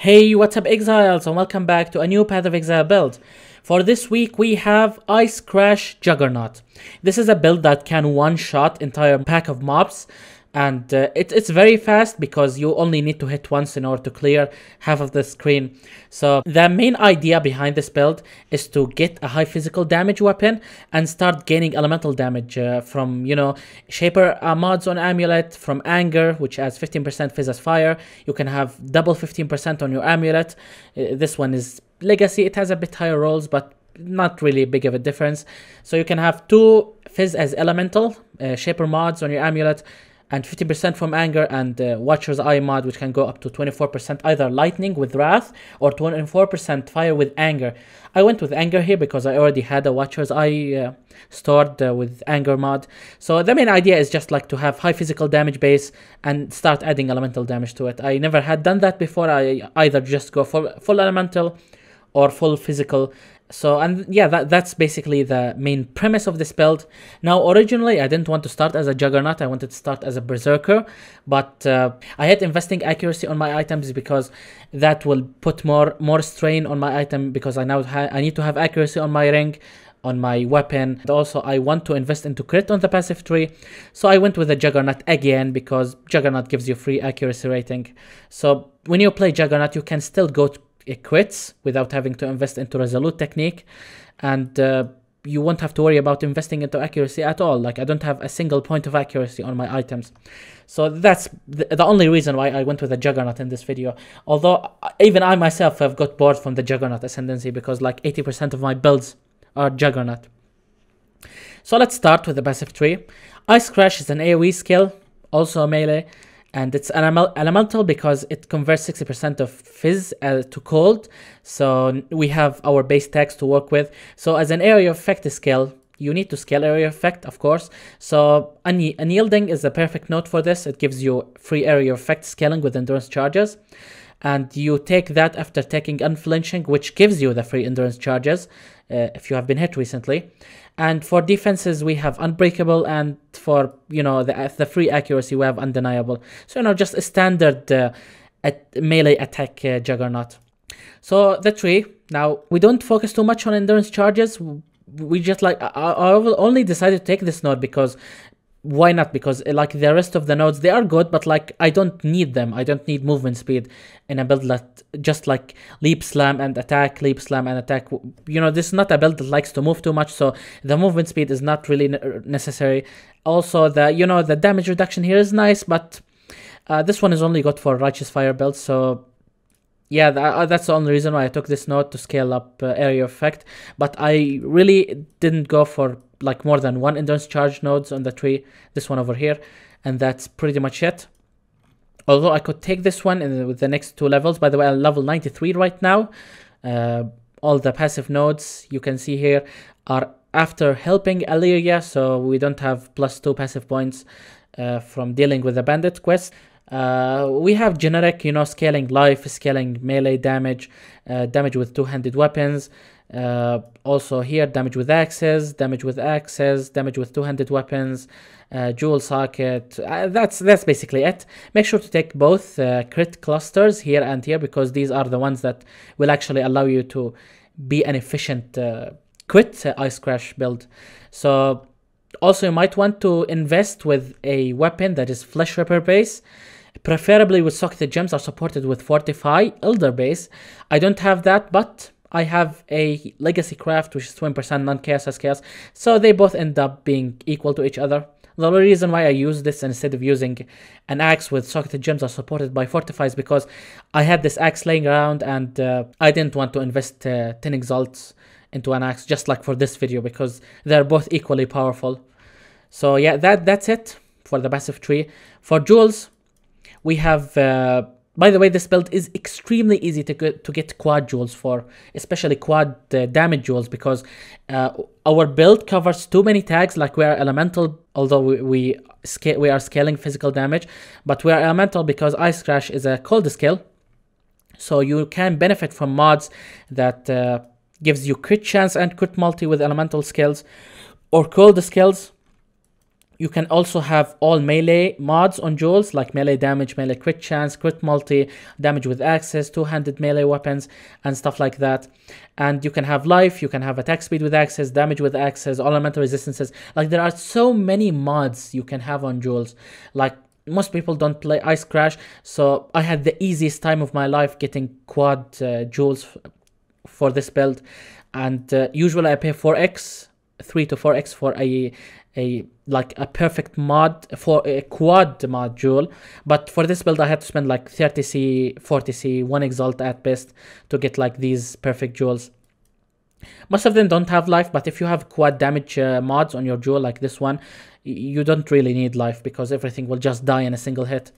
Hey, what's up Exiles, and welcome back to a new Path of Exile build. For this week we have Ice Crash Juggernaut. This is a build that can one-shot entire pack of mobs, and it's very fast because you only need to hit once in order to clear half of the screen. So the main idea behind this build is to get a high physical damage weapon and start gaining elemental damage from, Shaper mods on Amulet, from Anger, which adds 15% Fizz as Fire. You can have double 15% on your Amulet. This one is Legacy. It has a bit higher rolls, but not really big of a difference. So you can have 2 Fizz as Elemental, Shaper mods on your Amulet, and 50% from Anger, and Watcher's Eye mod, which can go up to 24% either Lightning with Wrath or 24% Fire with Anger. I went with Anger here because I already had a Watcher's Eye stored with Anger mod. So the main idea is just like to have high physical damage base and start adding elemental damage to it. I never had done that before. I either just go full elemental or full physical. So, and yeah, that's basically the main premise of this build. Now, originally, I didn't want to start as a Juggernaut. I wanted to start as a Berserker, but I had investing accuracy on my items because that will put more strain on my item, because I need to have accuracy on my ring, on my weapon, and also I want to invest into crit on the passive tree. So I went with the Juggernaut again because Juggernaut gives you free accuracy rating. So when you play Juggernaut, you can still go to crits without having to invest into Resolute technique, and you won't have to worry about investing into accuracy at all. Like, I don't have a single point of accuracy on my items. So that's the only reason why I went with the Juggernaut in this video. Although even I myself have got bored from the Juggernaut Ascendancy because like 80% of my builds are Juggernaut. So let's start with the passive tree. Ice Crash is an AoE skill, also a melee, and it's an elemental because it converts 60% of Fizz to cold. So we have our base tags to work with. So as an area of effect skill, you need to scale area of effect, of course. So Unyielding is the perfect node for this. It gives you free area of effect scaling with endurance charges. And you take that after taking Unflinching, which gives you the free endurance charges if you have been hit recently. And for defenses, we have Unbreakable, and for, the free accuracy, we have Undeniable. So, just a standard melee attack Juggernaut. So, the tree, now, we don't focus too much on endurance charges. We just, I only decided to take this node because, why not? Because, like, the rest of the nodes, they are good, but, like, I don't need them. I don't need movement speed in a build that just, like, leap slam and attack, leap slam and attack. This is not a build that likes to move too much, so the movement speed is not really necessary. Also, the damage reduction here is nice, but this one is only good for Righteous Fire builds, so yeah, that's the only reason why I took this node, to scale up area of effect. But I really didn't go for like more than 1 endurance charge nodes on the tree, this one over here, and that's pretty much it. Although I could take this one with the next 2 levels. By the way, I'm level 93 right now. All the passive nodes you can see here are after helping Illyria, so we don't have +2 passive points from dealing with the bandit quest. We have generic, scaling life, scaling melee damage, damage with 2-handed weapons. Also here, damage with axes, damage with 2-handed weapons, jewel socket. That's basically it. Make sure to take both crit clusters here and here, because these are the ones that will actually allow you to be an efficient crit Ice Crash build. So also you might want to invest with a weapon that is Flesh Ripper base, preferably with Socketed Gems are supported with Fortify Elder base. I don't have that, but I have a Legacy Craft, which is 20% non-chaos as chaos, so they both end up being equal to each other. The only reason why I use this instead of using an axe with Socketed Gems are supported by Fortify is because I had this axe laying around, and I didn't want to invest 10 exalts into an axe, just like for this video, because they're both equally powerful. So yeah, that's it for the passive tree. For jewels, we have... by the way, this build is extremely easy to get quad jewels for, especially quad damage jewels, because our build covers too many tags. Like, we are elemental, although we are scaling physical damage, but we are elemental because Ice Crash is a cold skill. So you can benefit from mods that gives you crit chance and crit multi with elemental skills or cold skills. You can also have all melee mods on jewels, like melee damage, melee crit chance, crit multi, damage with access, two-handed melee weapons, and stuff like that. And you can have life, you can have attack speed with access, damage with access, all elemental resistances. Like, there are so many mods you can have on jewels. Like, most people don't play Ice Crash, so I had the easiest time of my life getting quad jewels for this build. And usually I pay 4x, 3 to 4x for a perfect mod, for a quad mod jewel. But for this build I had to spend like 30c, 40c, 1 exalt at best to get like these perfect jewels. Most of them don't have life, but if you have quad damage mods on your jewel like this one, you don't really need life, because everything will just die in a single hit.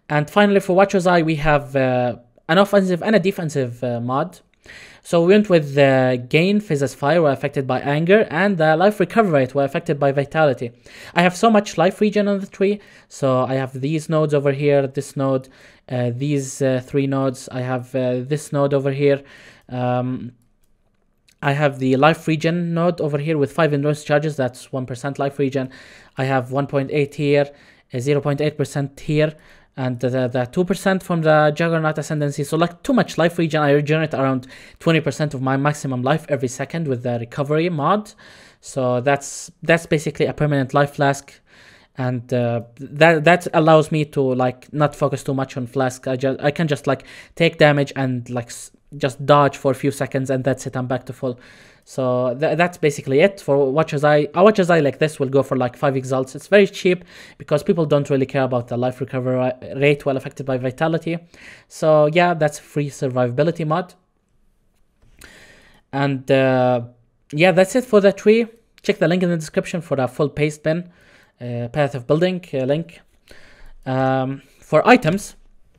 And finally, for Watcher's Eye, we have an offensive and a defensive mod. So we went with the gain phase as fire were affected by anger, and the life recovery rate were affected by vitality. I have so much life regen on the tree, so I have these nodes over here, this node, these 3 nodes. I have this node over here. I have the life regen node over here with 5 endurance charges, that's 1% life regen. I have 1.8 here, 0.8% here, and the 2% from the Juggernaut Ascendancy. So like too much life regen. I regenerate around 20% of my maximum life every second with the recovery mod. So that's basically a permanent life flask. And that allows me to like not focus too much on flask. I can just like take damage and like just dodge for a few seconds, and that's it, I'm back to full. So that's basically it for Watcher's Eye. A Watcher's Eye like this will go for like 5 exalts. It's very cheap because people don't really care about the life recovery rate while affected by vitality. So yeah, that's free survivability mod. And yeah, that's it for the tree. Check the link in the description for a full paste bin, path of building link. For items,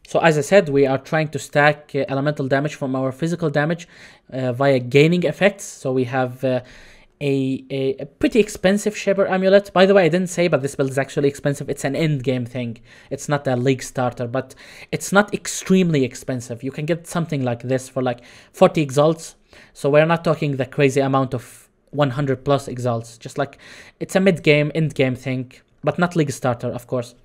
so as I said, we are trying to stack elemental damage from our physical damage via gaining effects. So we have a pretty expensive Shaper Amulet. By the way, I didn't say, but this build is actually expensive. It's an end game thing. It's not a league starter, but it's not extremely expensive. You can get something like this for like 40 exalts. So we're not talking the crazy amount of 100 plus exalts. Just like, it's a mid-game, end game thing, but not league starter, of course.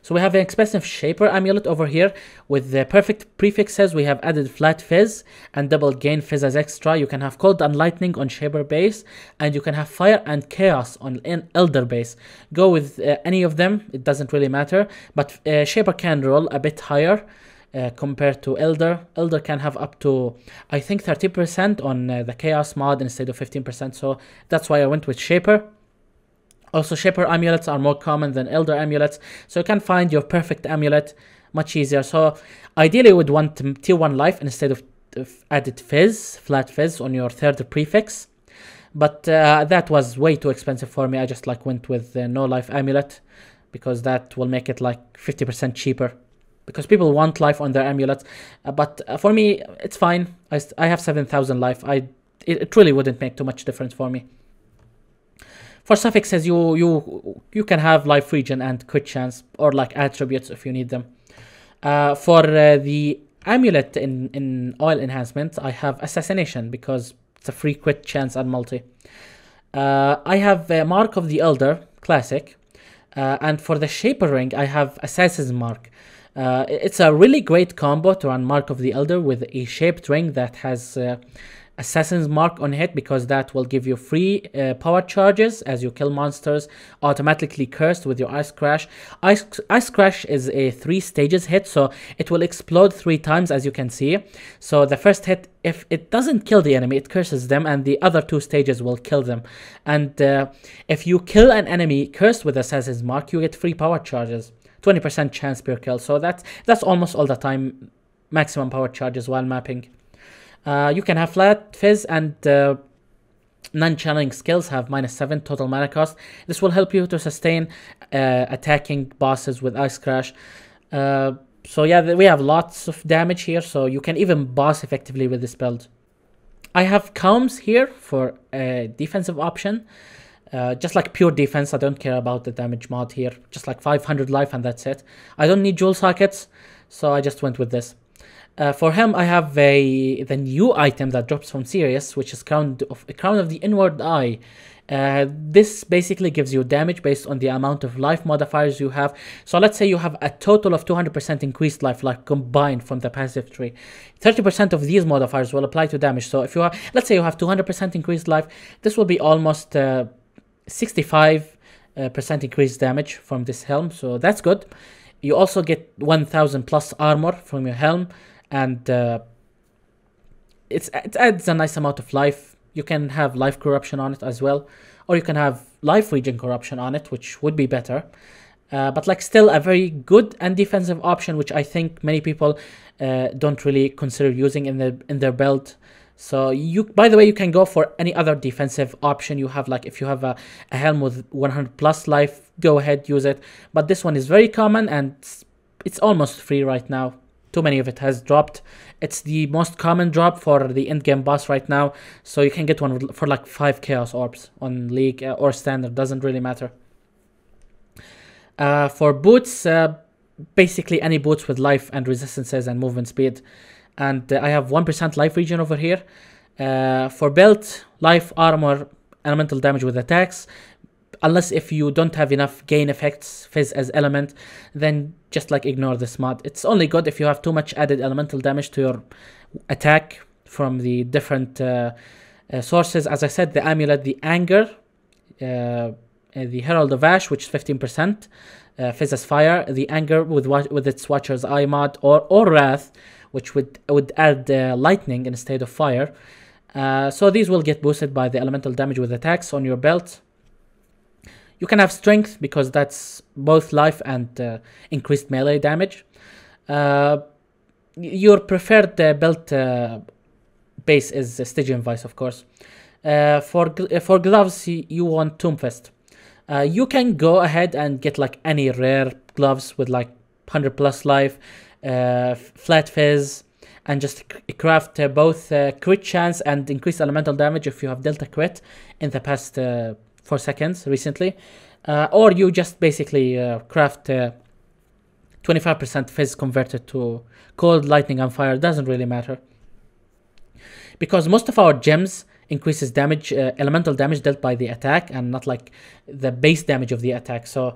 So we have an expensive Shaper Amulet over here with the perfect prefixes. We have added flat fizz and double gain fizz as extra. You can have cold and lightning on Shaper base, and you can have fire and chaos on Elder base. Go with any of them, it doesn't really matter, but Shaper can roll a bit higher compared to Elder. Elder can have up to, I think, 30% on the chaos mod instead of 15%, so that's why I went with Shaper. Also, Shaper amulets are more common than Elder amulets, so you can find your perfect amulet much easier. So ideally you would want tier 1 life instead of added fizz, flat fizz on your third prefix. But that was way too expensive for me. I just like went with no life amulet, because that will make it like 50% cheaper. Because people want life on their amulets, but for me it's fine. I have 7,000 life. It really wouldn't make too much difference for me. For suffixes, you can have life regen and crit chance, or like attributes if you need them. For the amulet in oil enhancement, I have assassination because it's a free crit chance and multi. I have Mark of the Elder classic, and for the Shaper ring, I have Assassin's Mark. It's a really great combo to run Mark of the Elder with a shaped ring that has Assassin's Mark on hit, because that will give you free power charges as you kill monsters, automatically cursed with your Ice Crash. Ice Crash is a 3 stages hit, so it will explode 3 times, as you can see. So the first hit, if it doesn't kill the enemy, it curses them, and the other 2 stages will kill them. And if you kill an enemy cursed with Assassin's Mark, you get free power charges, 20% chance per kill. So that's almost all the time maximum power charges while mapping. You can have flat fizz, and non-channeling skills have -7 total mana cost. This will help you to sustain attacking bosses with Ice Crash. So yeah, we have lots of damage here, so you can even boss effectively with this build. I have Combs here for a defensive option. Just like pure defense, I don't care about the damage mod here. Just like 500 life and that's it. I don't need jewel sockets, so I just went with this. For him, I have the new item that drops from Sirius, which is Crown of the Inward Eye. This basically gives you damage based on the amount of life modifiers you have. So let's say you have a total of 200% increased life, like combined from the passive tree. 30% of these modifiers will apply to damage. So if you have, let's say you have 200% increased life, this will be almost 65% increased damage from this helm. So that's good. You also get 1000 plus armor from your helm, and it adds a nice amount of life. You can have life corruption on it as well, or you can have life regen corruption on it, which would be better. But like still a very good and defensive option, which I think many people don't really consider using in their build. So you, by the way, you can go for any other defensive option you have. Like if you have a helm with 100 plus life, go ahead, use it. But this one is very common and it's almost free right now. Too many of it has dropped. It's the most common drop for the end game boss right now. So you can get one for like 5 chaos orbs on league or standard, doesn't really matter. For boots, basically any boots with life and resistances and movement speed. And I have 1% life regen over here. For belt, life, armor, elemental damage with attacks. Unless if you don't have enough gain effects, Fizz as element, then just like ignore this mod. It's only good if you have too much added elemental damage to your attack from the different sources. As I said, the amulet, the anger, the Herald of Ash, which is 15%, Fizz as fire, the anger with its Watcher's Eye mod, or Wrath, which would add lightning instead of fire. So these will get boosted by the elemental damage with attacks on your belt. You can have strength because that's both life and increased melee damage. Your preferred belt base is Stygian Vice, of course. For gloves, you want Tombfest. You can go ahead and get like any rare gloves with like 100 plus life, flat fizz, and just craft both crit chance and increased elemental damage if you have dealt a crit in the past 4 seconds recently, or you just basically craft 25% fizz converted to cold, lightning, and fire. Doesn't really matter because most of our gems increases damage, elemental damage dealt by the attack, and not like the base damage of the attack. So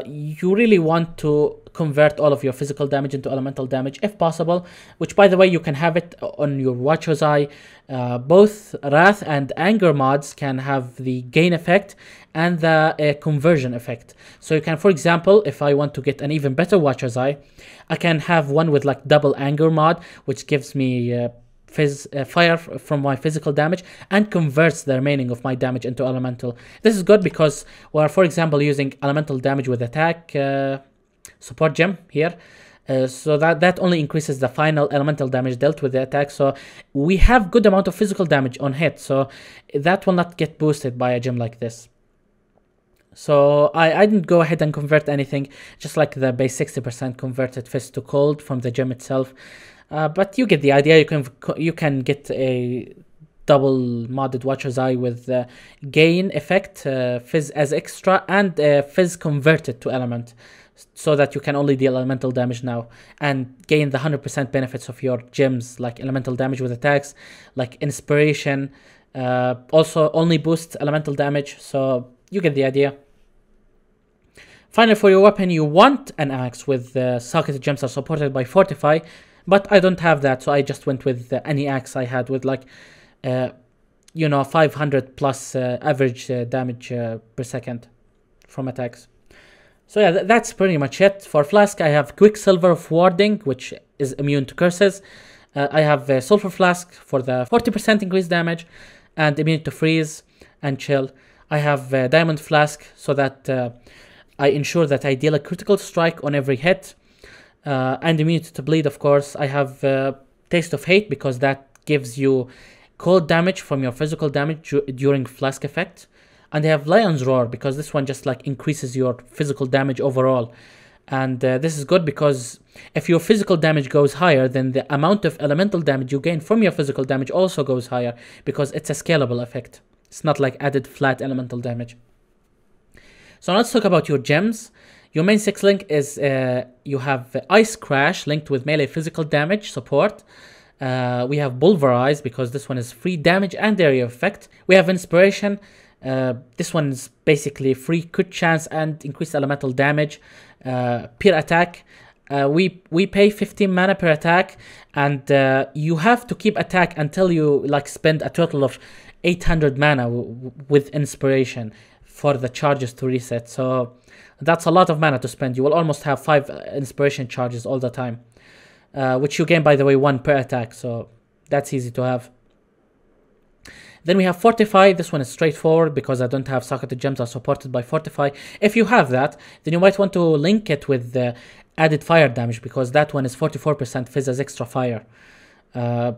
you really want to convert all of your physical damage into elemental damage if possible, which by the way you can have it on your Watcher's Eye. Both Wrath and Anger mods can have the gain effect and the conversion effect. So you can, for example, if I want to get an even better Watcher's Eye, I can have one with like double Anger mod, which gives me fire from my physical damage and converts the remaining of my damage into elemental. This is good because we're, for example, using elemental damage with attack support gem here, so that only increases the final elemental damage dealt with the attack. So we have good amount of physical damage on hit, so that will not get boosted by a gem like this. So I didn't go ahead and convert anything, just like the base 60% converted fist to cold from the gem itself. But you get the idea. You can get a double modded Watcher's Eye with gain effect, fizz as extra, and fizz converted to element, so that you can only deal elemental damage now and gain the 100% benefits of your gems, like elemental damage with attacks, like inspiration. Also only boosts elemental damage. So you get the idea. Finally, for your weapon, you want an axe with socketed gems are supported by Fortify. But I don't have that, so I just went with any axe I had with like, 500 plus average damage per second from attacks. So yeah, that's pretty much it. For Flask, I have Quicksilver of Warding, which is immune to curses. I have Sulfur Flask for the 40% increased damage and immune to freeze and chill. I have Diamond Flask so that I ensure that I deal a critical strike on every hit. And immunity to bleed, of course. I have Taste of Hate because that gives you cold damage from your physical damage during Flask effect. And I have Lion's Roar because this one just like increases your physical damage overall. And this is good because if your physical damage goes higher, then the amount of elemental damage you gain from your physical damage also goes higher because it's a scalable effect. It's not like added flat elemental damage. So let's talk about your gems. Your main 6 link is you have Ice Crash linked with melee physical damage support. We have Pulverize because this one is free damage and area effect. We have Inspiration. This one is basically free crit chance and increased elemental damage. Per attack. We pay 15 mana per attack, and you have to keep attack until you like spend a total of 800 mana with Inspiration for the charges to reset. So that's a lot of mana to spend. You will almost have 5 Inspiration charges all the time, which you gain, by the way, 1 per attack. So that's easy to have. Then we have Fortify. This one is straightforward because I don't have Socketed Gems are supported by Fortify. If you have that, then you might want to link it with the added fire damage, because that one is 44% Fizz as extra fire,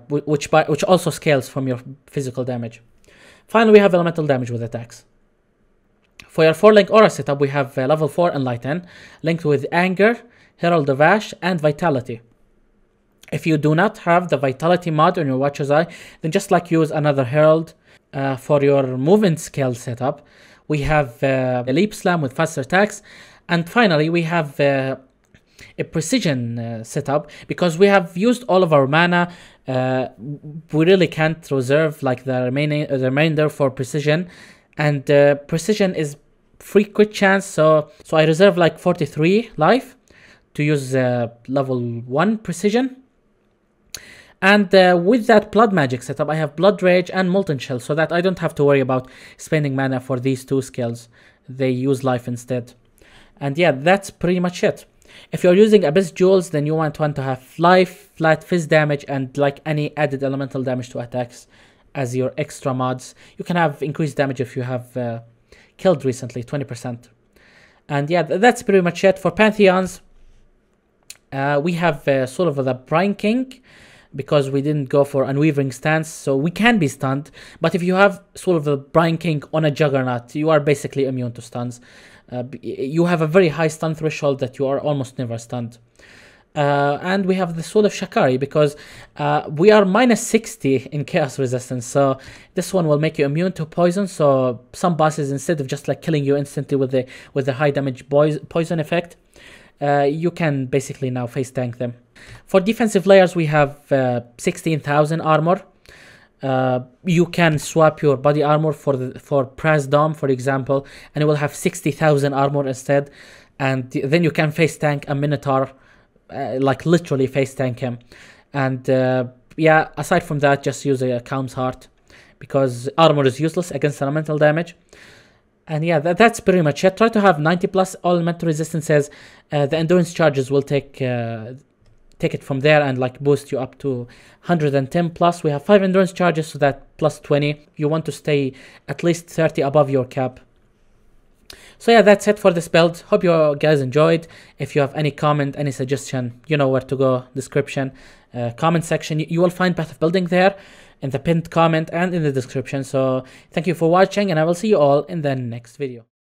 which also scales from your physical damage. Finally, we have elemental damage with attacks. For your 4 link aura setup, we have level 4 Enlighten linked with Anger, Herald of Ash, and Vitality. If you do not have the Vitality mod on your Watcher's Eye, then just like use another Herald. For your movement skill setup, we have a Leap Slam with faster attacks. And finally, we have a Precision setup, because we have used all of our mana. We really can't reserve like the remainder for Precision. And Precision is free crit chance, so I reserve like 43 life to use level 1 Precision. And with that Blood Magic setup, I have Blood Rage and Molten Shell, so that I don't have to worry about spending mana for these 2 skills. They use life instead. And yeah, that's pretty much it. If you're using Abyss Jewels, then you want to have life, flat Fizz damage, and like any added elemental damage to attacks as your extra mods. You can have increased damage if you have killed recently, 20%. And yeah, that's pretty much it. For Pantheons, we have sort of the Brine King, because we didn't go for Unwavering Stance, so we can be stunned. But if you have sort of the Brine King on a Juggernaut, you are basically immune to stuns. You have a very high stun threshold that you are almost never stunned. And we have the Soul of Shakari, because we are minus 60 in Chaos Resistance, so this one will make you immune to poison. So some bosses, instead of just like killing you instantly with the high damage poison effect, you can basically now face tank them. For defensive layers, we have 16,000 armor. You can swap your body armor for Praz Dom, for example, and it will have 60,000 armor instead. And then you can face tank a Minotaur, like literally face tank him. And yeah, aside from that, just use a Calm's Heart, because armor is useless against elemental damage. And yeah, that's pretty much it. Try to have 90 plus all elemental resistances. The endurance charges will take it from there and like boost you up to 110 plus. We have 5 endurance charges, so that plus 20. You want to stay at least 30 above your cap. So yeah, that's it for this build. Hope you guys enjoyed. If you have any comment, any suggestion, you know where to go. Description, comment section. You will find path of building there in the pinned comment and in the description. So thank you for watching, and I will see you all in the next video.